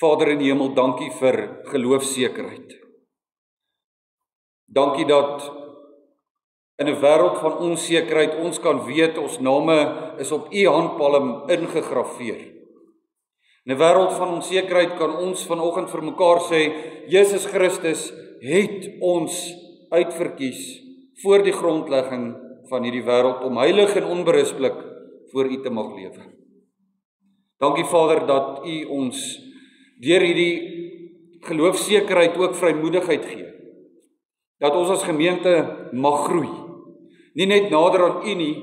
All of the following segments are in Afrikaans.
Vader in die hemel, dankie vir geloofsekerheid. Dankie dat in 'n wêreld van onsekerheid ons kan weet ons name is op U handpalm ingegraveer. In 'n wêreld van onsekerheid kan ons vanoggend vir mekaar sê, Jesus Christus het ons uitverkies voor die grondlegging van hierdie wêreld om heilig en onberispelik voor U te mag lewe. Dankie Vader dat U ons deur hierdie geloofsekerheid ook vrymoedigheid gee. Dat ons as gemeente mag groei. Nie net nader aan U nie,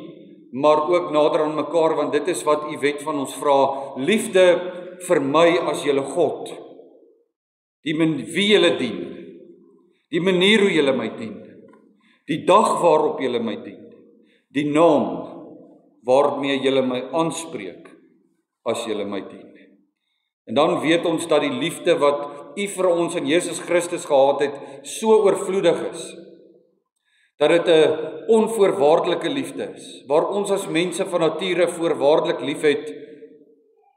maar ook nader aan mekaar, want dit is wat U wet van ons vra. Liefde vir my as julle God. Wie julle dien. Die manier hoe julle my dien. Die dag waarop julle my dien. Die naam waarmee julle my aanspreek as julle my dien. En dan weet ons dat die liefde wat U vir ons in Jesus Christus gehad het, so oorvloedig is, dat dit 'n onvoorwaardelike liefde is, waar ons as mense van nature voorwaardelik lief het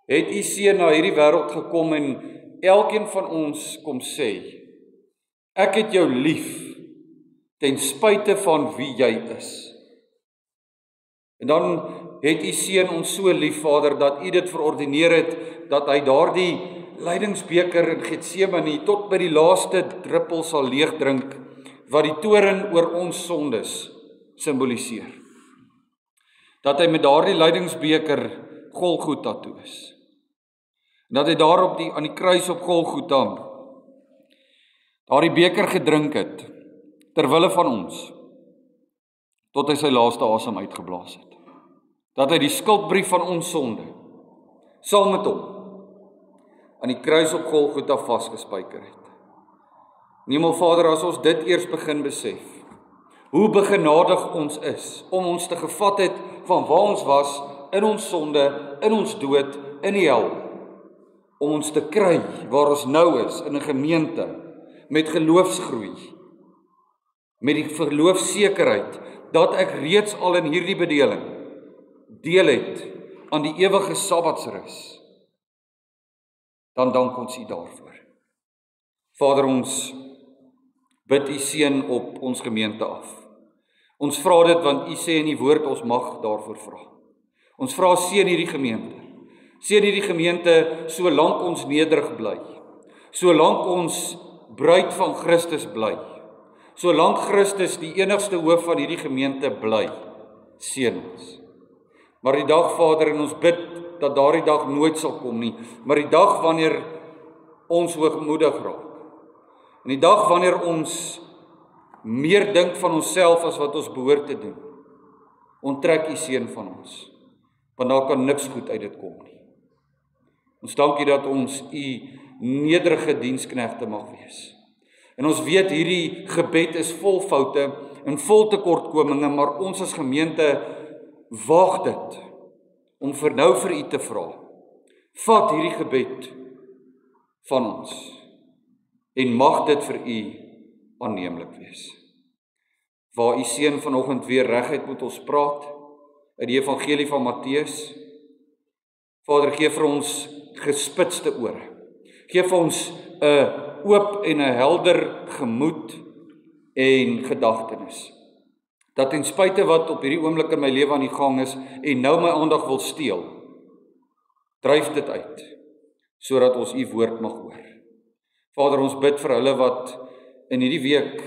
U seun na hierdie wêreld gekom en elkeen van ons kom sê, ek het jou lief, ten spyte van wie jy is. En dan het U seun ons so lief, Vader, dat U dit verordineer het, dat hy daardie lydingsbeker in Getsemane tot by die laaste druppel sal leeg drink, wat die toorn oor ons sondes simboliseer. Dat hy met daardie lydingsbeker Golgotha toe is. En dat hy daar aan die kruis op Golgotha daardie beker gedrink het, terwille van ons, tot hy sy laaste asem uitgeblaas het. Dat hy die skuldbrief van ons sonde, saam met hom, aan die kruis op Golgotha vasgespijker het. Hemelvader, as ons dit eers begin besef, hoe begenadig ons is, om ons te gevat het van waar ons was, in ons sonde, in ons dood, in die hel, om ons te kry waar ons nou is, in 'n gemeente, met geloofsgroei, met die geloofsekerheid, dat ek reeds al in hierdie bedeling, deel het aan die ewige Sabbatsrus, dan dank ons U daarvoor. Vader, ons bid U seën op ons gemeente af. Ons vra dit want U sê in die woord ons mag daarvoor vra. Ons vra seën hierdie gemeente. Seën hierdie gemeente solank ons nederig bly. Solank ons bruid van Christus bly. Solank Christus die enigste hoof van hierdie gemeente bly. Seën ons. Maar die dag, Vader, en ons bid dat daardie dag nooit sal kom nie, maar die dag wanneer ons hoogmoedig raak, en die dag wanneer ons meer dink van onsself as wat ons behoort te doen, onttrek U seën van ons, want daar kan niks goed uit dit kom nie. Ons dank U dat ons U nederige diensknegte mag wees. En ons weet hierdie gebed is vol foute en vol tekortkominge, maar ons as gemeente waag dit om vir U te vra. Vat hierdie gebed van ons en mag dit vir U aanneemlik wees. Waar U seun vanoggend weer reguit met ons praat uit die evangelie van Matteus. Vader, gee vir ons gespitste ore. Gee vir ons 'n oop en 'n helder gemoed en gedagtenis. Dat ten spyte wat op hierdie oomblik in my lewe aan die gang is en nou my aandag wil steel, dryf dit uit, sodat ons U woord mag hoor. Vader, ons bid vir hulle wat in hierdie week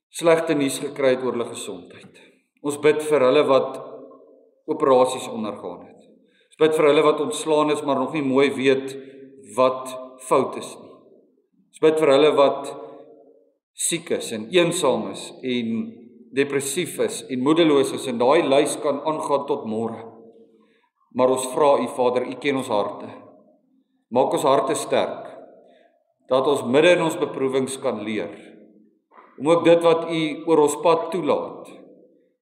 slegte nuus gekry het oor hulle gesondheid. Ons bid vir hulle wat operasies ondergaan het. Ons bid vir hulle wat ontslaan is, maar nog nie mooi weet wat fout is nie. Ons bid vir hulle wat siek is en eensaam is en depressief is en moedeloos is, en daai lys kan aangaan tot môre. Maar ons vra U, Vader, U ken ons harte. Maak ons harte sterk, dat ons midde in ons beproewings kan leer, om ook dit wat U oor ons pad toelaat,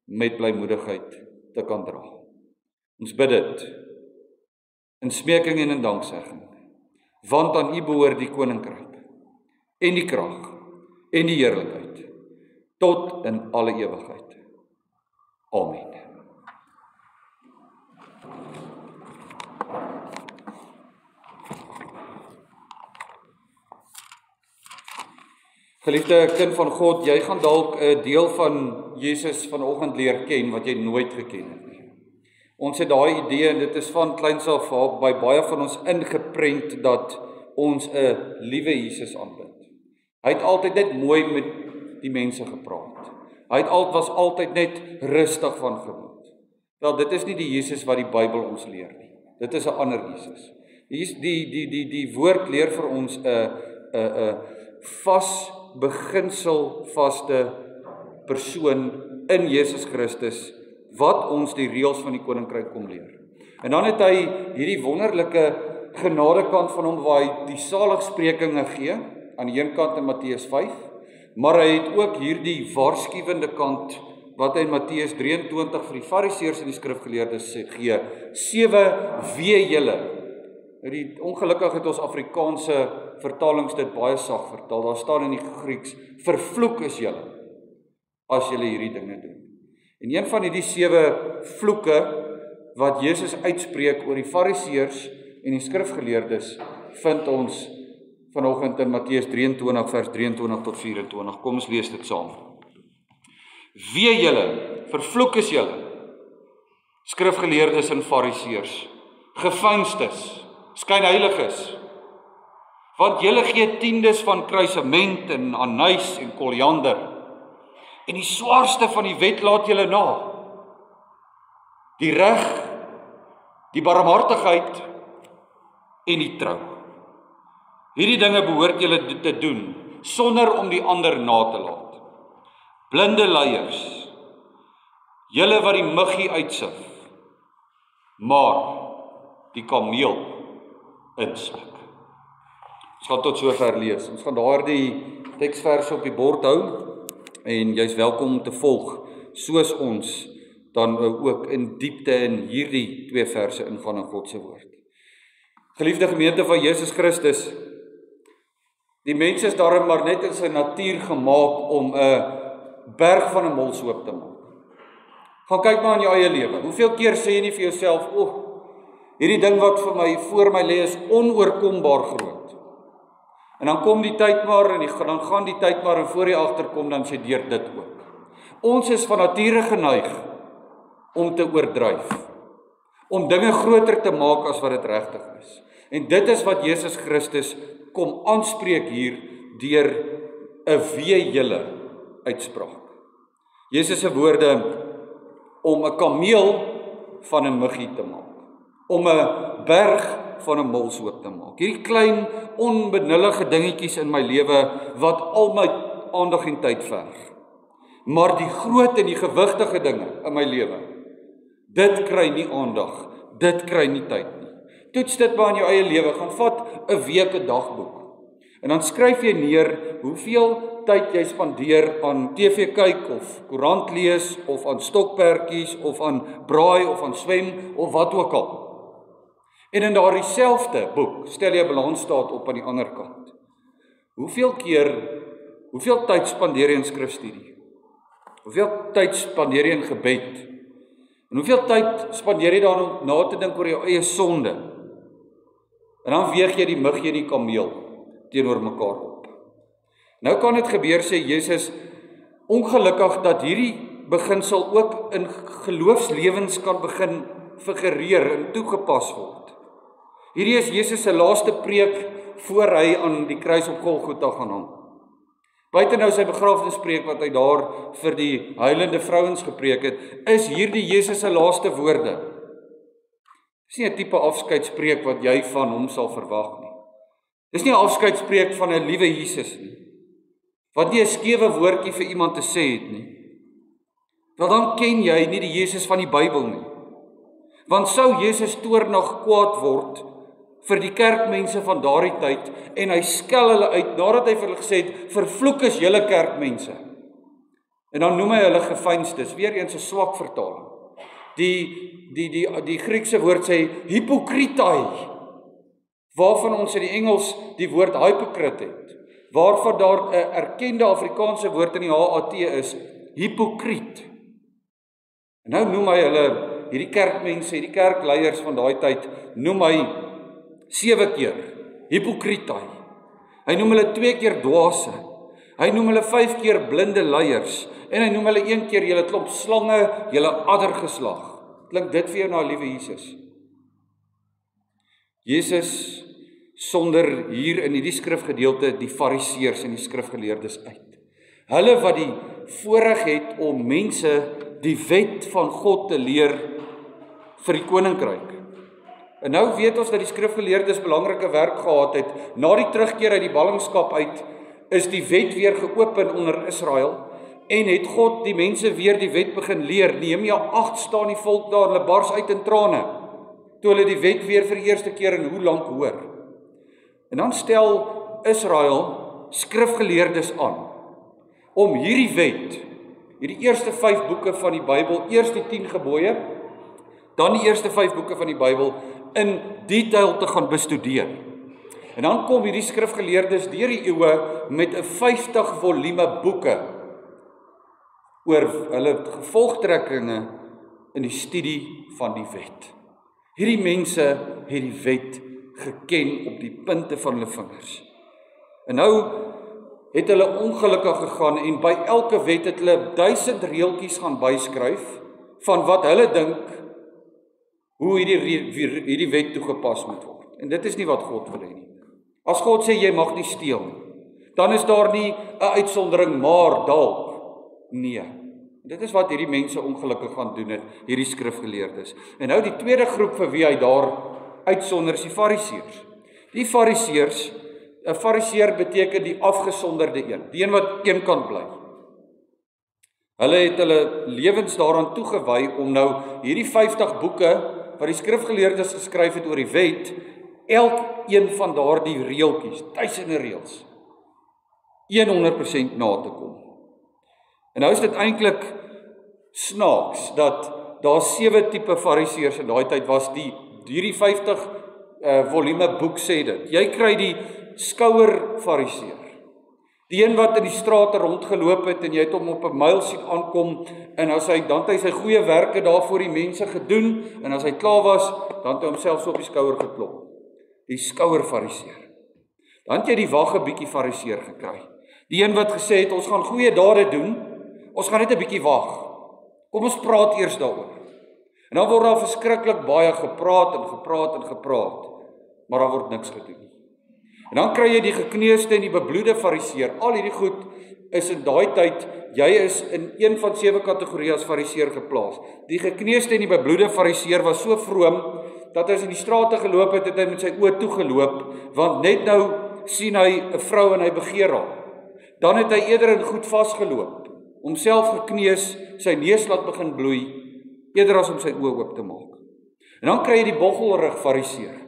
met blymoedigheid te kan dra. Ons bid dit in smeking en in danksegging, want aan U behoort die koninkryk, en die krag, en die heerlikheid, tot in alle ewigheid. Amen. Geliefde kind van God, jy gaan dalk 'n deel van Jesus vanoggend leer ken wat jy nooit geken het nie. Ons het daai idee en dit is van kleins af by baie van ons ingeprent dat ons 'n liewe Jesus aanbid. Hy het altyd net mooi met die mense gepraat. Hy was altyd net rustig van gemoed. Wel, dit is nie die Jesus wat die Bybel ons leer nie. Dit is 'n ander Jesus. Die woord leer vir ons 'n beginselvaste persoon in Jesus Christus wat ons die reëls van die koninkryk kom leer. En dan het hy hierdie wonderlike genadekant van hom waar hy die saligsprekinge gee aan die een kant in Matteus 5, maar hy het ook hierdie waarskuwende kant wat hy in Matteus 23 vir die Fariseërs en die skrifgeleerdes gee. 7 wee julle. Ongelukkig het ons Afrikaanse vertalings dit baie sag vertaal. Daar staan in die Grieks: vervloek is julle as julle hierdie dinge doen. En een van hierdie 7 vloeke wat Jesus uitspreek oor die Fariseërs en die skrifgeleerdes vind ons vanoggend in Matteus 23 vers 23 tot 24. Kom ons lees dit saam. Wee julle, vervloek is julle, skrifgeleerdes en Fariseërs, geveinstes, skynheiliges, want julle gee tiendes van kruisement en anys en koriander, en die swaarste van die wet laat julle na, die reg, die barmhartigheid en die trou. Hierdie dinge behoort julle te doen, sonder om die ander na te laat. Blinde leiers, julle wat die muggie uitsif, maar die kameel insluk. Ons gaan tot sover lees. Ons gaan daardie teksverse op die bord hou en jy's welkom om te volg, soos ons dan ook in diepte in hierdie 2 verse ingaan in God se woord. Geliefde gemeente van Jesus Christus, die mens is daarom maar net in sy natuur gemaak om 'n berg van 'n molshoop te maak. Gaan kyk maar in jou eie lewe. Hoeveel keer sê jy nie vir jouself, hierdie ding wat vir my voor my lê is onoorkombaar groot. En dan kom die tyd maar en dan gaan die tyd maar en voor jy agterkom dan sê deur dit ook. Ons is van nature geneig om te oordryf, om dinge groter te maak as wat dit regtig is. En dit is wat Jesus Christus kom aanspreek hier deur 'n wee julle uitspraak. Jesus se woorde om 'n kameel van 'n muggie te maak, om 'n berg van 'n molshoop te maak. Hierdie klein onbenullige dingetjies in my lewe wat al my aandag en tyd verg. Maar die groot en die gewigtige dinge in my lewe, dit kry nie aandag, dit kry nie tyd nie. Toets dit maar in jou eie lewe, gaan vat 'n week 'n dagboek. En dan skryf jy neer hoeveel tyd jy spandeer aan TV kyk of koerant lees of aan stokperdjies of aan braai of aan swem of wat ook al. En in daardie selfde boek stel jy 'n balansstaat op aan die ander kant. Hoeveel tyd spandeer jy in skrifstudie? Hoeveel tyd spandeer jy in gebed? En hoeveel tyd spandeer jy daaraan om na te dink oor jou eie sonde? En dan weeg jy die muggie en die kameel teenoor mekaar op. Nou kan dit gebeur, sê Jesus, ongelukkig dat hierdie beginsel ook in geloofslewens kan begin figureer en toegepas word. Hierdie is Jesus se laaste preek voor hy aan die kruis op Golgotha gaan hang. Buite nou sy begrafnispreek wat hy daar vir die huilende vrouens gepreek het, is hierdie Jesus se laaste woorde. Dis nie 'n tipe afskeidspreek wat jy van hom sal verwag nie. Dis nie 'n afskeidspreek van 'n liewe Jesus nie, wat nie 'n skewe woordjie vir iemand te sê het nie. Wel dan ken jy nie die Jesus van die Bybel nie. Want sou Jesus toornig kwaad word vir die kerkmense van daardie tyd en hy skel hulle uit nadat hy vir hulle gesê het, vervloek is julle kerkmense. En dan noem hy hulle geveinstes, weer eens 'n swak vertaling. Die Griekse woord sê hypokritai, waarvan ons in die Engels die woord hypocrite het, waarvan daar 'n erkende Afrikaanse woord in die HAT is, hypokriet. En nou noem hy hulle, hierdie kerkmense, hierdie kerkleiers van daai tyd, noem hy 7 keer hypokritai. Hy noem hulle 2 keer dwaase. Hy noem hulle 5 keer blinde leiers en hy noem hulle 1 keer julle klomp slange, julle addergeslag. Klink dit vir jou na liewe Jesus? Jesus sonder hier in hierdie skrifgedeelte die fariseërs en die skrifgeleerdes uit. Hulle wat die voorreg het om mense die wet van God te leer vir die koninkryk. En nou weet ons dat die skrifgeleerdes belangrike werk gehad het. Na die terugkeer uit die ballingskap uit, is die wet weer geopen onder Israel, en het God die mense weer die wet begin leer. Nehemia 8 staan die volk daar, hulle bars uit in trane, toe hulle die wet weer vir die eerste keer in hoe lank hoor. En dan stel Israel skrifgeleerdes aan, om hierdie wet, hierdie eerste 5 boeke van die Bybel, eers die 10 gebooie, dan die eerste 5 boeke van die Bybel, in detail te gaan bestudeer. En dan kom hierdie skrifgeleerdes deur die eeue met 'n 50 volume boeke oor hulle gevolgtrekkinge in die studie van die wet. Hierdie mense het die wet geken op die punte van hulle vingers. En nou het hulle ongelukkig gegaan en by elke wet het hulle 1000 reeltjies gaan byskryf van wat hulle dink hoe hierdie wet toegepas moet word. En dit is nie wat God wil hê nie. As God sê jy mag nie steel nie, dan is daar nie 'n uitsondering, maar dalk. Nee. Dit is wat hierdie mense ongelukkig gaan doen het, hierdie skrifgeleerdes. En nou die tweede groep vir wie hy daar uitsonder is die fariseërs. Die fariseërs, 'n fariseer beteken die afgesonderde een, die een wat eenkant bly. Hulle het hulle lewens daaraan toegewy om nou hierdie 50 boeke wat die skrifgeleerdes geskryf het oor die wet, elkeen van daardie reeltjies, duisende reëls, 100% na te kom. En nou is dit eintlik snaaks dat daar 7 tipe fariseërs in daai tyd was, hierdie 50 volume boek sê dit. Jy kry die skouer fariseer, die een wat in die strate rondgeloop het en jy het hom op 'n myl sien aankom en dan het hy sy goeie werke daar voor die mense gedoen en as hy klaar was, dan het hy homself so op die skouer geklop. Die skouer fariseer. Dan het jy die wagge bietjie fariseer gekry. Die een wat gesê het ons gaan goeie dade doen, ons gaan net 'n bietjie wag. Kom ons praat eers daaroor. En dan word daar verskriklik baie gepraat, maar daar word niks gedoen nie. En dan kry jy die gekneusde en die bebloede fariseer. Al hierdie goed is in daai tyd, jy is in een van 7 kategorieë as fariseer geplaas. Die gekneusde en die bebloede fariseer was so vroom, dat as hy in die strate geloop het, het hy met sy oë toegeloop, want net nou sien hy 'n vrou en hy begeer haar. Dan het hy eerder in goed vasgeloop, homself gekneus, sy neus laat begin bloei, eerder as om sy oë oop te maak. En dan kry jy die boggelrig fariseer.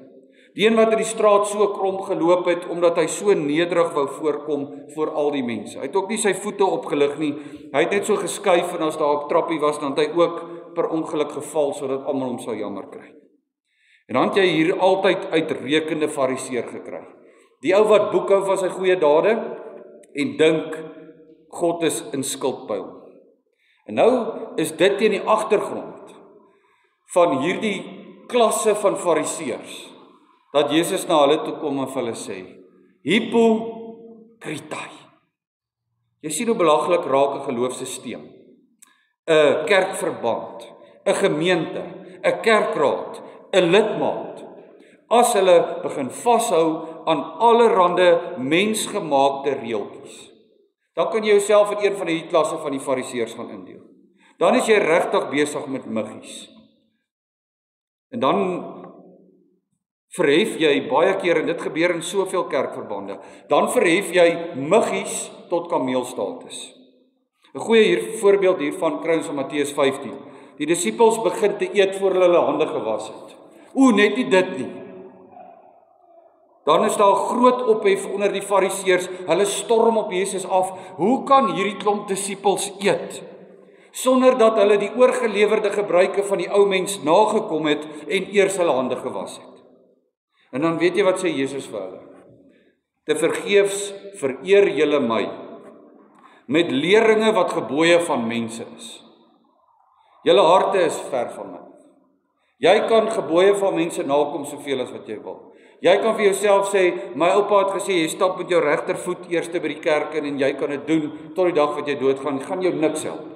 Die een wat in die straat so krom geloop het, omdat hy so nederig wou voorkom voor al die mense. Hy het ook nie sy voete opgelig nie, hy het net so geskuif en as daar op trappie was, dan het hy ook per ongeluk geval, sodat almal hom sou jammer kry. En dan het jy hier altyd uitrekende fariseer gekry. Die ou wat boekhou van sy goeie dade, en dink, God is in skuldpyl. En nou is dit teen die agtergrond van hierdie klasse van fariseërs, dat Jesus na hulle toe kom en vir hulle sê, hypocritai. Jy sien hoe belaglik raak 'n geloofsisteem, 'n kerkverband, 'n gemeente, 'n kerkraad, 'n lidmaat, as hulle begin vashou aan allerhande mensgemaakte reeltjies. Dan kan jy jouself in een van die klasse van die fariseërs gaan indeel. Dan is jy regtig besig met muggies. En dan verhef jy baie keer, en dit gebeur in soveel kerkverbande, dan verhef jy muggies tot kameelstatus. 'n goeie voorbeeld hiervan kry ons in Matteus 15. Die disippels begin te eet voor hulle hande gewas het. Net nie dit nie. Dan is daar 'n groot ophef onder die fariseërs. Hulle storm op Jesus af. Hoe kan hierdie klomp disippels eet sonder dat hulle die oorgelewerde gebruike van die ou mens nagekom het en eers hulle hande gewas het? En dan weet jy wat sê Jesus vir hulle? Te vergeefs vereer julle my met leringe wat gebooie van mense is. Julle harte is ver van my. Jy kan gebooie van mense nakom soveel as wat jy wil. Jy kan vir jouself sê, my oupa het gesê, jy stap met jou regtervoet eers by die kerk in en jy kan dit doen tot die dag wat jy doodgaan, gaan jou niks help.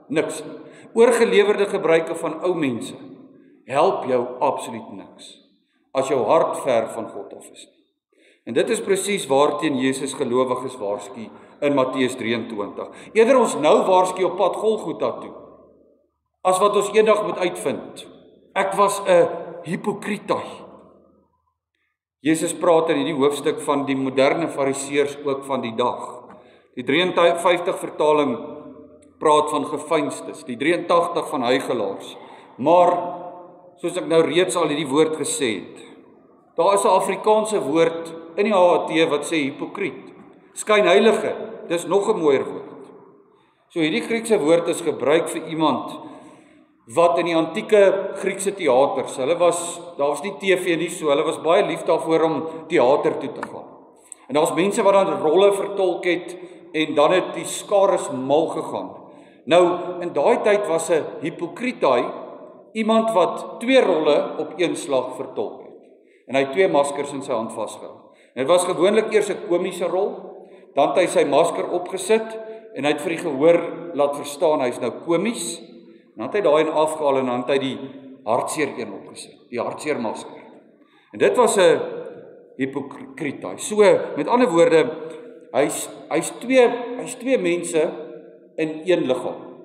Niks. Oorgelewerde gebruike van ou mense help jou absoluut niks, as jou hart ver van God af is. En dit is presies waarteen Jesus gelowiges waarsku in Matteus 23. Eerder ons nou waarsku op pad Golgotha toe, as wat ons eendag moet uitvind. Ek was 'n hipokritai. Jesus praat in hierdie hoofstuk van die moderne fariseërs ook van die dag. Die 53 vertaling praat van gefeinstes, die 83 van huigelaars. Maar, soos ek nou reeds al hierdie woord gesê het, daar is 'n Afrikaanse woord in die HAT wat sê hipokriet. Skynheilige, dis nog 'n mooier woord. So hierdie Griekse woord is gebruik vir iemand wat in die antieke Griekse teaters, daar was nie TV nie, so hulle was baie lief daarvoor om teater toe te gaan. En daar's mense wat dan rolle vertolk het en dan het die skares mal gegaan. Nou, in daai tyd was 'n hipokritai iemand wat 2 rolle op een slag vertolk het. En hy het 2 maskers in sy hand vasgehou. En dit was gewoonlik eers 'n komiese rol, dan het hy sy masker opgesit en hy het vir die gehoor laat verstaan hy's nou komies. Dan het hy daai een afgehaal en dan het hy die hartseer een opgesit, die hartseer masker. En dit was 'n hipokritai. So, met ander woorde, hy's twee mense in een liggaam.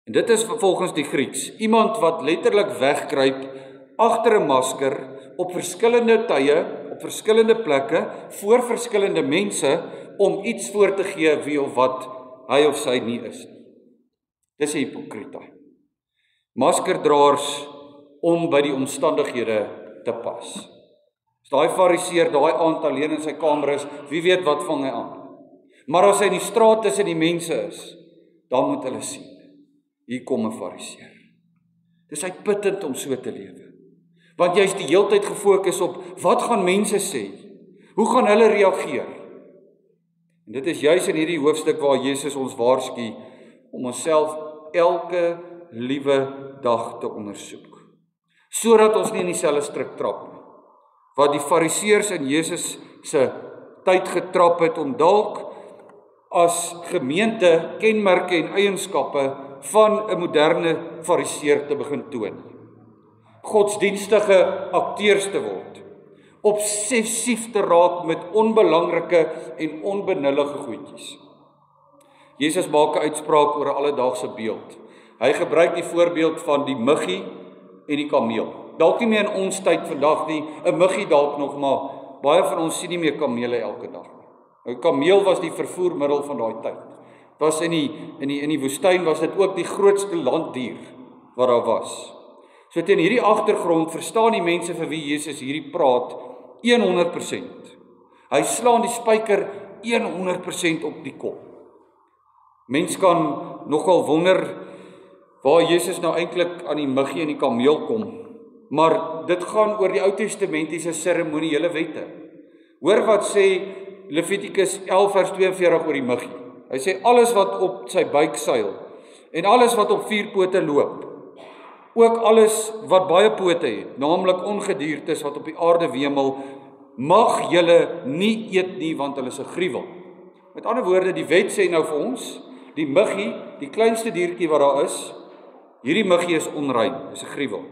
En dit is volgens die Grieks, iemand wat letterlik wegkruip agter 'n masker op verskillende tye, op verskillende plekke, voor verskillende mense, om iets voor te gee wie of wat hy of sy nie is nie. Dis 'n hipokritai. Maskerdraers om by die omstandighede te pas. As daai fariseer daai aand alleen in sy kamer is, wie weet wat vang hy aan. Maar as hy in die straat tussen die mense is, dan moet hulle sien, hier kom 'n fariseer. Dis uitputtend om so te lewe. Want jy's die hele tyd gefokus op, wat gaan mense sê? Hoe gaan hulle reageer? En dit is juis in hierdie hoofstuk waar Jesus ons waarsku om onsself elke liewe dag te ondersoek, sodat ons nie in dieselfde struik trap nie, wat die fariseërs in Jesus se tyd getrap het om dalk as gemeente kenmerke en eienskappe van 'n moderne fariseer te begin toon. Godsdienstige akteurs te word, obsessief te raak met onbelangrike en onbenullige goedjies. Jesus maak 'n uitspraak oor 'n alledaagse beeld. Hy gebruik die voorbeeld van die muggie en die kameel. Dalk nie meer in ons tyd vandag nie, 'n muggie dalk nog, maar baie van ons sien nie meer kamele elke dag nie. 'n Kameel was die vervoermiddel van daai tyd. Was in die woestyn was dit ook die grootste landdier wat daar was. So teen hierdie agtergrond verstaan die mense vir wie Jesus hierdie praat 100%. Hy slaan die spyker 100% op die kop. Mens kan nogal wonder waar Jesus nou eintlik aan die muggie en die kameel kom, maar dit gaan oor die Ou Testamentiese seremoniële wette. Hoor wat sê Levitikus 11 vers 42 oor die muggie. Hy sê alles wat op sy buik seil en alles wat op 4 pote loop, ook alles wat baie pote het, naamlik ongediertes wat op die aarde wemel, mag julle nie eet nie, want hulle is 'n gruwel. Met ander woorde, die wet sê nou vir ons, die muggie, die kleinste diertjie wat daar is, hierdie muggie is onrein, is 'n gruwel.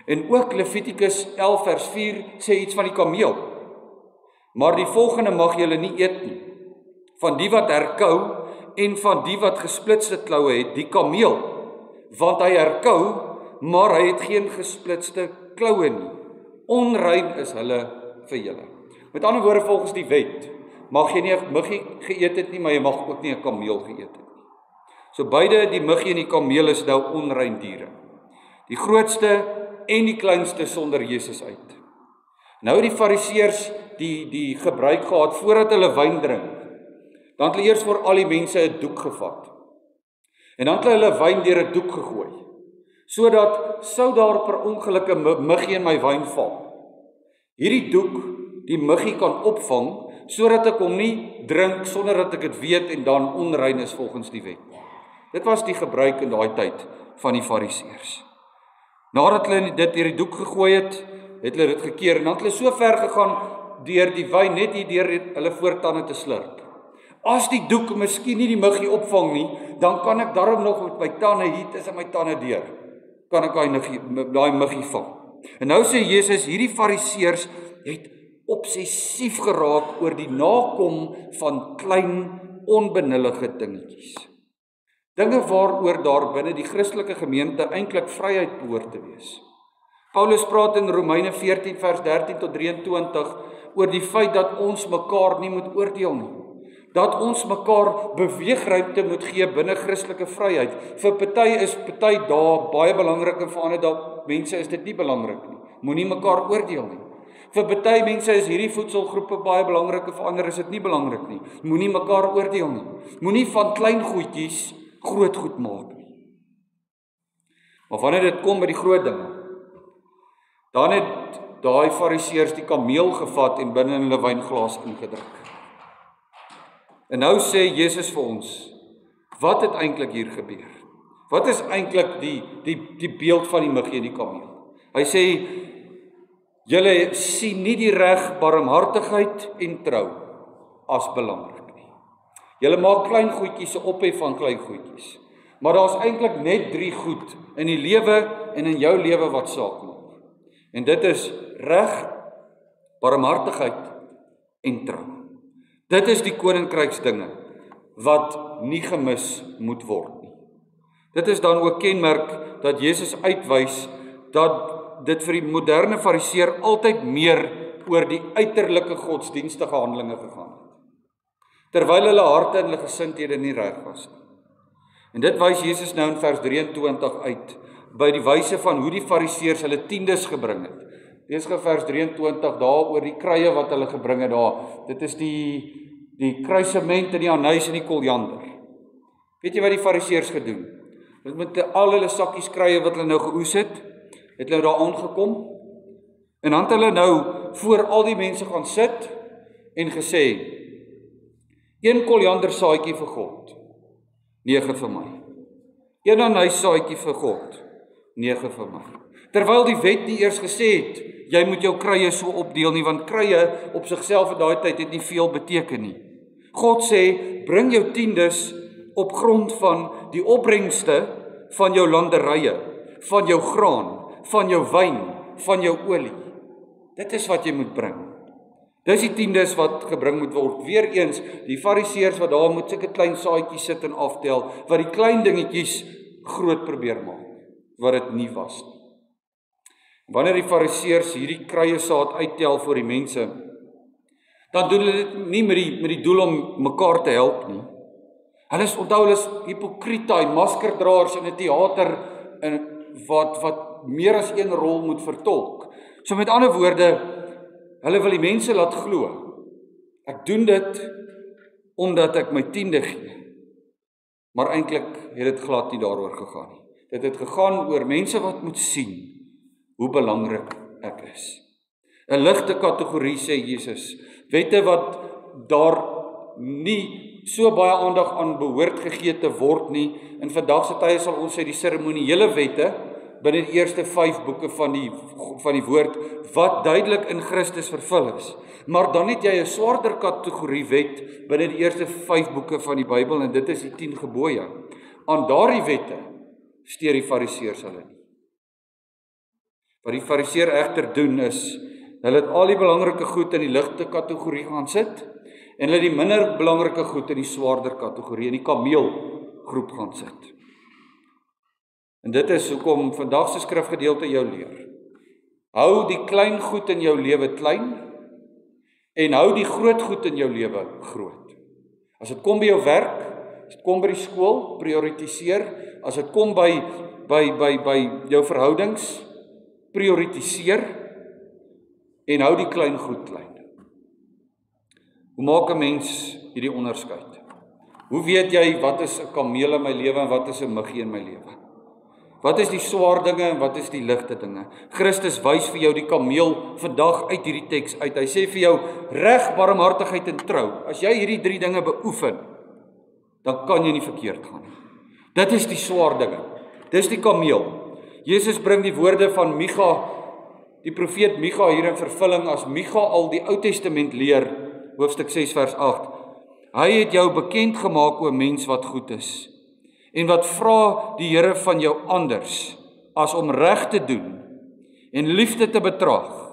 En ook Levitikus 11 vers 4 sê iets van die kameel. Maar die volgende mag julle nie eet nie, van die wat herkou en van die wat gesplitste kloue het, die kameel, want hy herkou, maar hy het geen gesplitste kloue nie. Onrein is hulle vir julle. Met ander woorde, volgens die wet, mag jy nie 'n muggie geëet het nie, maar jy mag ook nie 'n kameel geëet het nie. So beide, die muggie en die kameel, is nou onrein diere. Die grootste en die kleinste sonder Jesus uit. Nou die fariseërs die gebruik gehad voordat hulle wyn drink, dan het hulle eers vir al die mense 'n doek gevat. En dan het hulle wyn deur 'n doek gegooi, sodat sou daar per ongeluk 'n muggie in my wyn val, hierdie doek die muggie kan opvang, sodat ek hom nie drink sonder dat ek dit weet en dan onrein is volgens die wet. Dit was die gebruik in daai tyd van die fariseërs. Nadat hulle dit deur die doek gegooi het, het hulle dit gekeer en dan het hulle so ver gegaan deur die wyn net hier deur hulle voortande te slurp. As die doek miskien nie die muggie opvang nie, dan kan ek daarom nog met my tande hier tussen my tande deur, kan ek daai muggie vang. En nou sê Jesus, hierdie fariseërs het obsessief geraak oor die nakom van klein, onbenullige dingetjies. Dinge waaroor daar binne die Christelike gemeente eintlik vryheid behoort te wees. Paulus praat in Romeine 14 vers 13 tot 23 oor die feit dat ons mekaar nie moet oordeel nie. Dat ons mekaar beweegruimte moet gee binne Christelike vryheid. Vir party is party dae baie belangrik en vir ander dae mense is dit nie belangrik nie. Moenie mekaar oordeel nie. Vir party mense is hierdie voedselgroepe baie belangrik en vir ander is dit nie belangrik nie. Moenie mekaar oordeel nie. Moenie van klein goedjies groot goed maak nie. Maar wanneer dit kom by die groot dinge, dan het daai fariseërs die kameel gevat en binne in hulle wynglas ingedruk. En nou sê Jesus vir ons, wat het eintlik hier gebeur? Wat is eintlik die beeld van die muggie en die kameel? Hy sê, julle sien nie die reg, barmhartigheid en trou as belangrik nie. Julle maak klein goedjies 'n ophef van klein goedjies. Maar daar's eintlik net 3 goed in die lewe en in jou lewe wat saak maak. En dit is reg, barmhartigheid en trou. Dit is die koninkryksdinge wat nie gemis moet word nie. Dit is dan ook kenmerk dat Jesus uitwys dat dit vir die moderne fariseer altyd meer oor die uiterlike godsdienstige handelinge gegaan het. Terwyl hulle harte en hulle gesindhede nie reg was nie. En dit wys Jesus nou in vers 23 uit, by die wyse van hoe die fariseërs hulle tiendes gebring het. Lees gou vers 23 daar oor die kruie wat hulle gebring het daar. Dit is die kruisement en die anys en die koljander. Weet jy wat die fariseërs gedoen? Hulle met al hulle sakkies kruie wat hulle nou geoes het hulle daar aangekom. En dan het hulle nou voor al die mense gaan sit en gesê, 1 koljander saadjie vir God, 9 vir my. 1 anys saadjie vir God, 9 vir my. Terwyl die wet nie eers gesê het, jy moet jou kruie so opdeel nie, want kruie op sigself in daai tyd het nie veel beteken nie. God sê, bring jou tiendes op grond van die opbrengste van jou landerye, van jou graan, van jou wyn, van jou olie. Dit is wat jy moet bring. Dis die tiendes wat gebring moet word. Weereens, die fariseërs wat daar moet sulke klein saadjies sit en aftel, wat die klein dingetjies groot probeer maak, wat dit nie was nie. Wanneer die fariseërs hierdie kruie saad uittel vir die mense, dan doen hulle dit nie met die doel om mekaar te help nie. Hulle is hipokriete, maskerdraers in 'n teater wat meer as een rol moet vertolk. So met ander woorde, hulle wil die mense laat glo. Ek doen dit omdat ek my tiende gee. Maar eintlik het dit glad nie daaroor gegaan nie. Dit het gegaan oor mense wat moet sien hoe belangrik ek is. 'n Ligte kategorie, sê Jesus. Wette wat daar nie so baie aandag aan behoort gegee te word nie. In vandag se tye sal ons sê die seremoniele wette binne die eerste 5 boeke van die woord wat duidelik in Christus vervul is. Maar dan het jy 'n swaarder kategorie wet binne die eerste 5 boeke van die Bybel en dit is die 10 gebooie. Aan daardie wette steur die fariseërs hulle nie. Wat die fariseer egter doen is, hulle het al die belangrike goed in die ligte kategorie gaan sit en hulle die minder belangrike goed in die swaarder kategorie, in die kameelgroep gaan sit. En dit is hoekom vandag se skrifgedeelte jou leer. Hou die klein goed in jou lewe klein en hou die groot goed in jou lewe groot. As dit kom by jou werk, as dit kom by die skool, prioritiseer. As dit kom by jou verhoudings, prioritiseer en hou die klein goed klein. Hoe maak 'n mens hierdie onderskeid? Hoe weet jy wat is 'n kameel in my lewe en wat is 'n muggie in my lewe? Wat is die swaar dinge en wat is die ligte dinge? Christus wys vir jou die kameel vandag uit hierdie teks uit. Hy sê vir jou reg, barmhartigheid en trou. As jy hierdie 3 dinge beoefen, dan kan jy nie verkeerd gaan nie. Dit is die swaar dinge. Dis die kameel. Jesus bring die woorde van Micha, die profeet Micha hier in vervulling as Micha al die Ou Testament leer, hoofstuk 6 vers 8. Hy het jou bekend gemaak, o mens wat goed is. En wat vra die Here van jou anders, as om reg te doen, en liefde te betrag,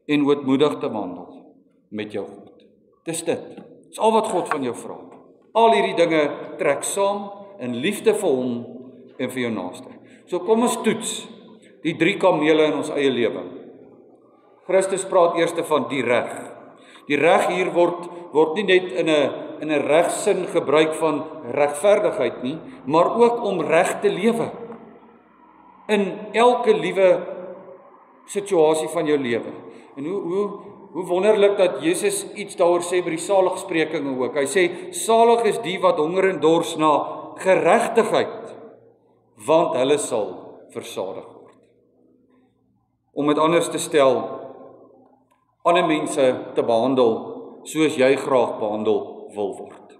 en ootmoedig te wandel met jou God. Dis dit. Dis al wat God van jou vra. Al hierdie dinge trek saam in liefde vir hom en vir jou naaste. So kom ons toets die 3 kamele in ons eie lewe. Christus praat eers van die reg. Die reg hier word nie net in 'n regsin gebruik van regverdigheid nie, maar ook om reg te lewe. In elke liewe situasie van jou lewe. En hoe wonderlik dat Jesus iets daaroor sê by die saligsprekinge ook. Hy sê, salig is die wat honger en dors na geregtigheid, want hulle sal versadig word. Om dit anders te stel, ander mense te behandel soos jy graag behandel wil word.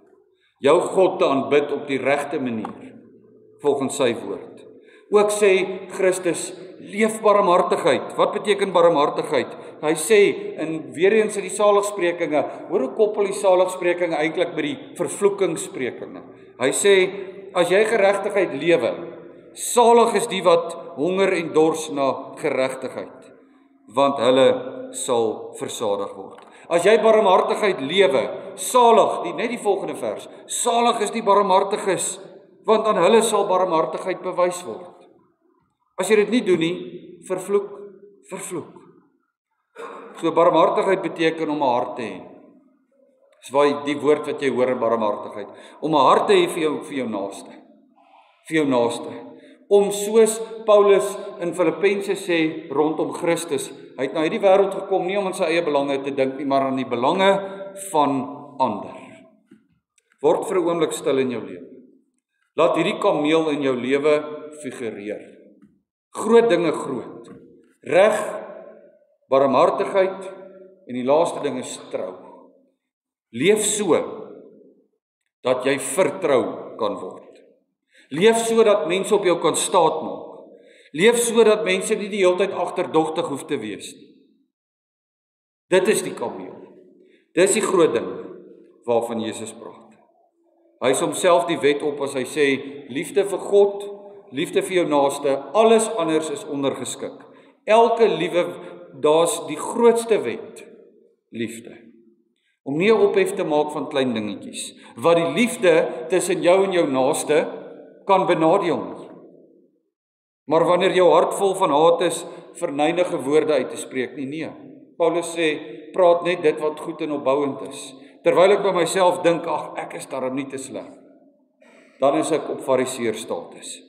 Jou God te aanbid op die regte manier, volgens sy woord. Ook sê Christus, leef barmhartigheid. Wat beteken barmhartigheid? Hy sê, en weer eens in die saligsprekinge, hoe koppel die saligsprekinge eintlik by die vervloekingssprekinge? Hy sê, as jy geregtigheid lewe, salig is die wat honger en dors na geregtigheid, want hulle sal versadig word. As jy barmhartigheid lewe, salig, net die volgende vers, salig is die barmhartiges, want aan hulle sal barmhartigheid bewys word. As jy dit nie doen nie, vervloek. So barmhartigheid beteken om 'n hart te hê. Dis waar die woord wat jy hoor in barmhartigheid, om 'n hart te hê vir jou naaste. Om soos Paulus in Filippense sê rondom Christus, hy het na hierdie wêreld gekom nie om aan sy eie belange te dink nie, maar aan die belange van ander. Word vir 'n oomblik stil in jou lewe. Laat hierdie kameel in jou lewe figureer. Groot dinge groot. Reg, barmhartigheid en die laaste ding is trou. Leef so dat jy vertrou kan word. Leef so dat mense op jou kan staatmaak. Leef so dat mense nie die hele tyd agterdogtig hoef te wees nie. Dit is die kameel. Dis die groot ding waarvan Jesus praat. Hy is homself die wet op as hy sê, liefde vir God, liefde vir jou naaste, alles anders is ondergeskik. Elke liewe, daar's die grootste wet, liefde. Om nie 'n ophef te maak van klein dingetjies, wat die liefde tussen jou en jou naaste kan benadeel nie. Maar wanneer jou hart vol van haat is, verneinige woorde uit te spreek nie, nee. Paulus sê, praat net dit wat goed en opbouend is. Terwyl ek by myself dink, ag, ek is darem nie te sleg. Dan is ek op fariseer status.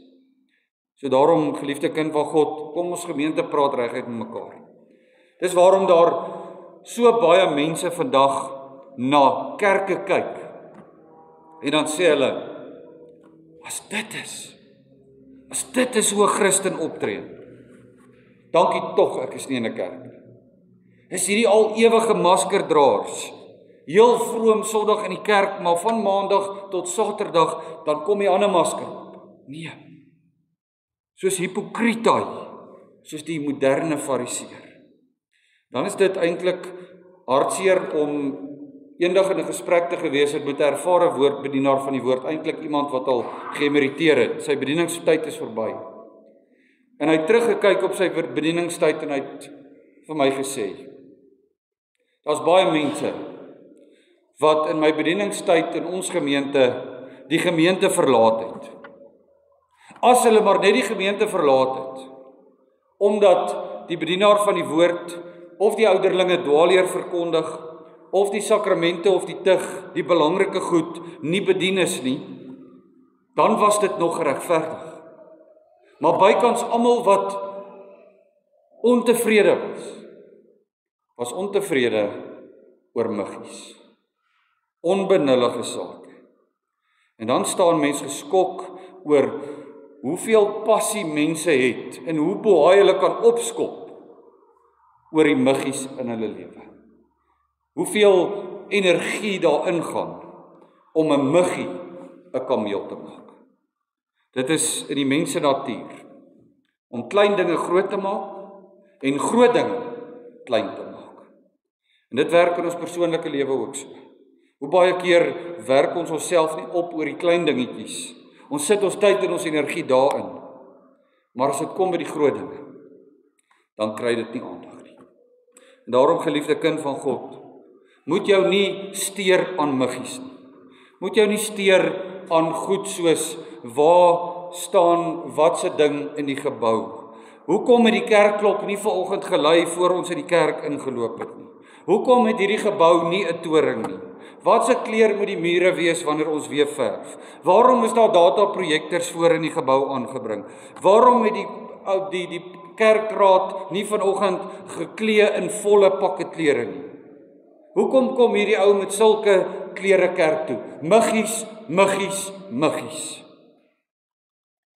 So daarom, geliefde kind van God, kom ons gemeente praat reguit met mekaar. Dis waarom daar so baie mense vandag na kerke kyk. En dan sê hulle, as dit is hoe 'n Christen optree, dankie tog, ek is nie in 'n kerk nie. Is hierdie al ewige maskerdraers, heel vroom Sondag in die kerk, maar van Maandag tot Saterdag, dan kom die ander masker op. Nee. Soos hipokritai, soos die moderne fariseer. Dan is dit eintlik hartseer om eendag in 'n gesprek te gewees het met 'n ervare woordbedienaar van die woord, eintlik iemand wat al geëmeriteer het. Sy bedieningstyd is verby. En hy het teruggekyk op sy bedieningstyd en hy het vir my gesê, daar's baie mense wat in my bedieningstyd in ons gemeente die gemeente verlaat het. As hulle maar net die gemeente verlaat het, omdat die bedienaar van die woord of die ouderlinge dwaalleer verkondig, of die sakramente of die tug, die belangrike goed, nie bedien is nie, dan was dit nog regverdig. Maar bykans almal wat ontevrede was ontevrede oor muggies. Onbenullige sake. En dan staan mense geskok oor hoeveel passie mense het en hoe baie hulle kan opskop oor die muggies in hulle lewe. Hoeveel energie daarin gaan om 'n muggie 'n kameel te maak. Dit is in die mense natuur. om klein dinge groot te maak en groot dinge klein te maak. En dit werk in ons persoonlike lewe ook so. Hoe baie keer werk ons onsself nie op oor die klein dingetjies. Ons sit ons tyd en ons energie daarin. Maar as dit kom by die groot dinge, dan kry dit nie aandag nie. En daarom, geliefde kind van God, moet jou nie steur aan muggies nie. Moet jou nie steur aan goed soos waar staan watse ding in die gebou. Hoekom het die kerkklok nie vanoggend gelui voor ons in die kerk ingeloop het nie? Hoekom het hierdie gebou nie 'n toring nie? Watse kleur moet die mure wees wanneer ons weer verf? Waarom is daar dataprojektors voor in die gebou aangebring? Waarom het die kerkraad nie vanoggend geklee in volle pakke klere nie? Hoekom kom hierdie ou met sulke klere kerk toe? Muggies, muggies, muggies.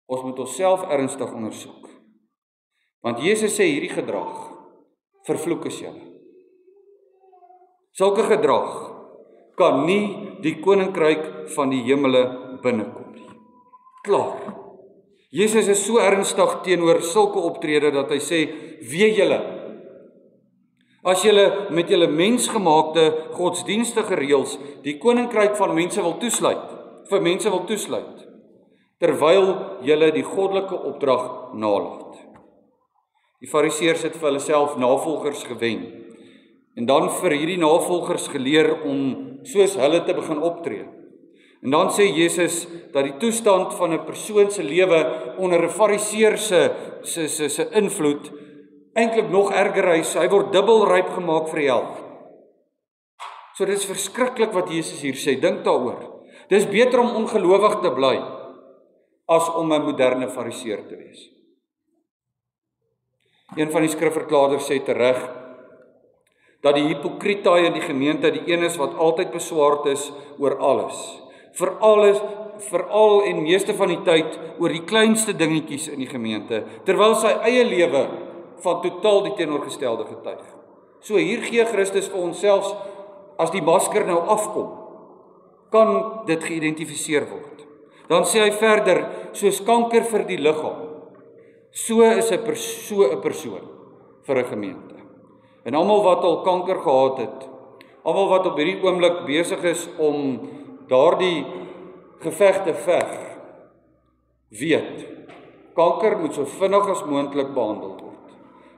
Ons moet onsself ernstig ondersoek. Want Jesus sê hierdie gedrag, vervloek is julle. Sulke gedrag kan nie die koninkryk van die hemele binnekom nie. Klaar. Jesus is so ernstig teenoor sulke optrede dat hy sê, wee julle, as julle met julle mensgemaakte godsdienstige reëls die koninkryk van mense wil toesluit, terwyl julle die goddelike opdrag nalat. Die Fariseërs het vir hulle self navolgers gewen, en dan vir hierdie navolgers geleer om soos hulle te begin optree. En dan sê Jesus dat die toestand van 'n persoon se lewe onder 'n Fariseër se invloed eintlik nog erger is. Hy word dubbel ryp gemaak vir die hel. So dit is verskriklik wat Jesus hier sê. Dink daaroor. Dis beter om ongelowig te bly as om 'n moderne Fariseër te wees. Een van die skrifverklaarders sê tereg dat die hipokrietaai in die gemeente die een is wat altyd beswaard is oor alles. Veral en meeste van die tyd oor die kleinste dingetjies in die gemeente, terwyl sy eie lewe van totaal die teenoorgestelde getuig. So hier gee Christus vir ons selfs, as die masker nou afkom, kan dit geïdentifiseer word. Dan sê hy verder, soos kanker vir die liggaam, so is 'n persoon vir 'n gemeente. En almal wat al kanker gehad het, almal wat op hierdie oomblik besig is om daardie geveg te veg, weet, kanker moet so vinnig as moontlik behandel word.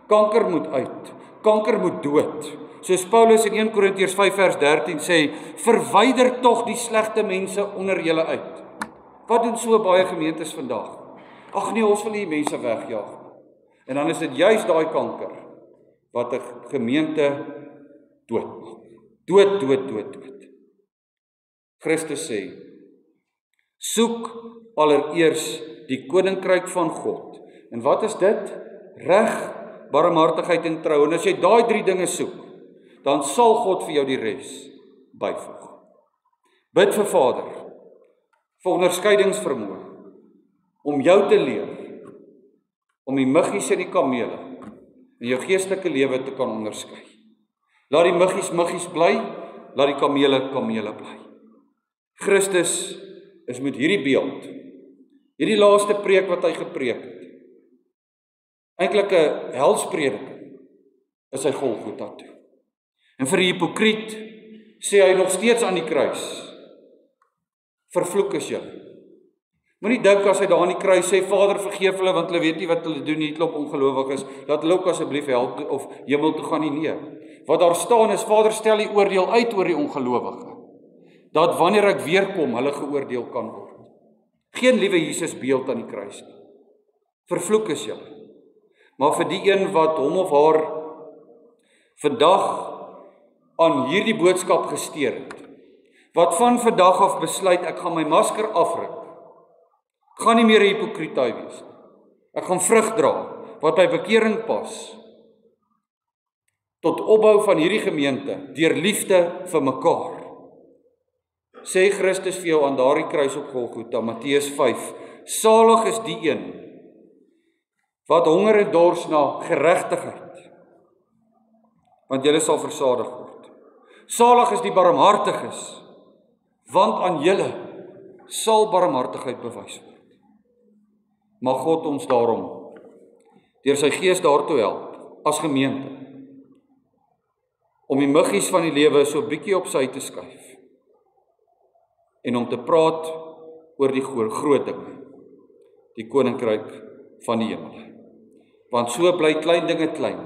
Kanker moet uit, kanker moet dood. Soos Paulus in 1 Korintiërs 5 vers 13 sê, verwyder tog die slegte mense onder julle uit. Wat doen so baie gemeentes vandag? Ag nee, ons wil nie mense wegjaag. En dan is dit juis daai kanker wat 'n gemeente doodmaak. Dood. Christus sê, soek allereers die koninkryk van God. En wat is dit? Reg, barmhartigheid en trou. En as jy daai 3 dinge soek, dan sal God vir jou die res byvoeg. Bid vir Vader, vir onderskeidingsvermoë, om jou te leer, om die muggies en die kamele in jou geestelike lewe te kan onderskei. Laat die muggies bly, laat die kamele bly. Christus is met hierdie beeld, hierdie laaste preek wat hy gepreek het, eintlik 'n helsprediking, is hy Golgotha toe. En vir die hipokriet sê hy nog steeds aan die kruis, vervloek is julle. Moenie dink as hy daar aan die kruis sê, Vader vergeef hulle want hulle weet nie wat hulle doen nie, klop ongelowiges, laat hulle ook asseblief hel toe of hemel toe gaan nie. Nee. Wat daar staan is, Vader stel die oordeel uit oor die ongelowige, dat wanneer ek weer kom, hulle geoordeel kan word. Geen liewe Jesus beeld aan die kruis nie. Vervloek is julle. Maar vir die een wat hom of haar vandag aan hierdie boodskap gesteer het, wat van vandag af besluit, ek gaan my masker afruk, ek gaan nie meer 'n hipokrietaai wees nie, ek gaan vrug dra, wat by bekering pas, tot opbou van hierdie gemeente, deur liefde vir mekaar. Sê Christus vir jou aan daardie kruis op Golgotha, Matteus 5, salig is die een, wat honger en dors na geregtigheid, want julle sal versadig word. Salig is die barmhartiges, want aan julle sal barmhartigheid bewys word. Mag God ons daarom deur sy Gees daartoe help, as gemeente, om die muggies van die lewe so bietjie op sy te skuif, en om te praat oor die groot dinge, die koninkryk van die hemel. Want so bly klein dinge klein,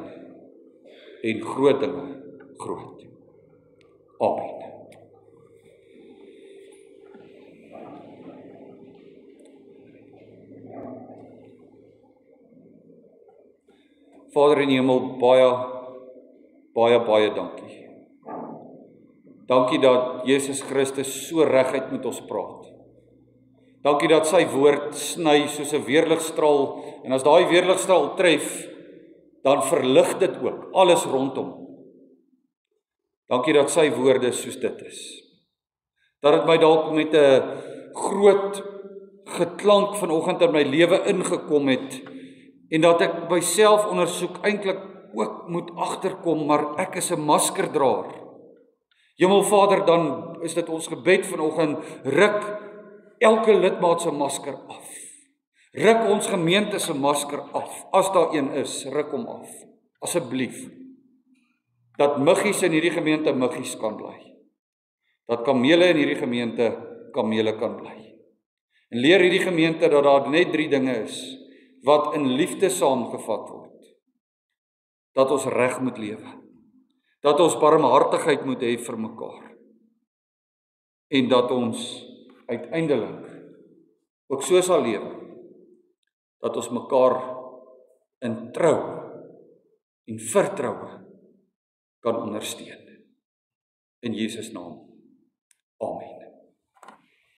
en groot dinge groot. Amen. Vader in die hemel, baie dankie. Dankie dat Jesus Christus so reguit met ons praat. Dankie dat sy woord sny soos 'n weerligstraal, en as daai weerligstraal tref, dan verlig dit ook alles rondom. Dankie dat sy woorde soos dit is. Dat dit my dalk met 'n groot geklank vanoggend in my lewe ingekom het, en dat ek myself ondersoek eintlik ook moet agterkom, maar ek is 'n maskerdraer. Hemelvader, dan is dit ons gebed vanoggend, ruk elke lidmaat se masker af. Ruk ons gemeente se masker af. As daar een is, ruk hom af. Asseblief. Dat muggies in hierdie gemeente muggies kan bly. Dat kamele in hierdie gemeente kamele kan bly. En leer hierdie gemeente dat daar net 3 dinge is wat in liefde saamgevat word. Dat ons reg moet lewe. Dat ons barmhartigheid moet hê vir mekaar. En dat ons uiteindelik ook so sal lewe, dat ons mekaar in trou en vertroue kan ondersteun. In Jesus naam. Amen.